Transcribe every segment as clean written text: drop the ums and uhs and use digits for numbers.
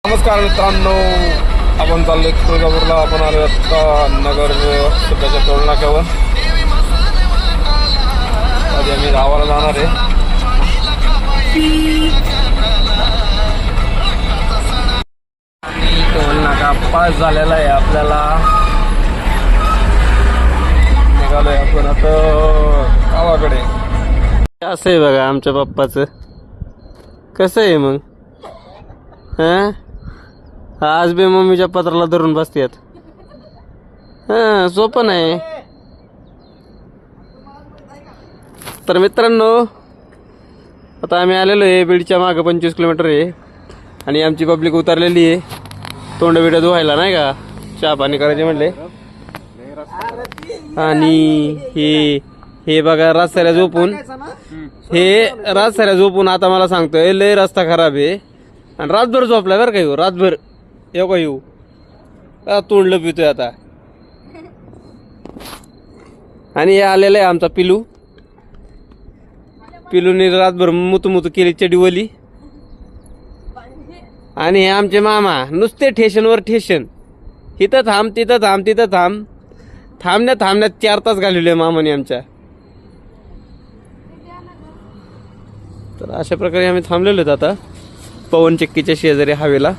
नमस्कार मित्रांनो, आपण चाललोय तुळजापूरला. आपण आलो आता नगर सध्याच्या टोल नाक्यावर. आधी आम्ही गावाला जाणार आहे. टोल नाका पास झालेला आहे. आपल्याला निघालोय आपण आता गावाकडे. असं आहे बघा आमच्या पप्पाचं. कसं आहे मग? आज बी मम्मीच्या पत्राला धरून बसतात. सोपं नाही. तर मित्रांनो, आता आम्ही आलेलो आहे. बीडच्या मागं 25 किलोमीटर आहे आणि आमची पब्लिक उतरलेली आहे तोंड बिड धुवायला, नाही का, चहा पाणी करायचे म्हणले. आणि हे बघा राजसाऱ्या झोपून आता मला सांगतोय लय रस्ता खराब आहे आणि रातभर झोपलाय बरं का. येऊ रातभर येऊ तोंड लपितोय आता. आणि हे आलेलं आहे आमचा पिलूने रातभर मुतू केली चडीवली. आणि हे आमचे मामा नुसते ठेशनवर ठेशन. इथं थांब तिथं थांब थांबण्यात 4 तास घालवले मामाने आमच्या. तर अशा प्रकारे आम्ही थांबलेलो आहेत आता पवन चक्कीच्या शेजारी हवेला.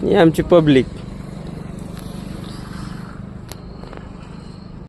ही आमची पब्लिक.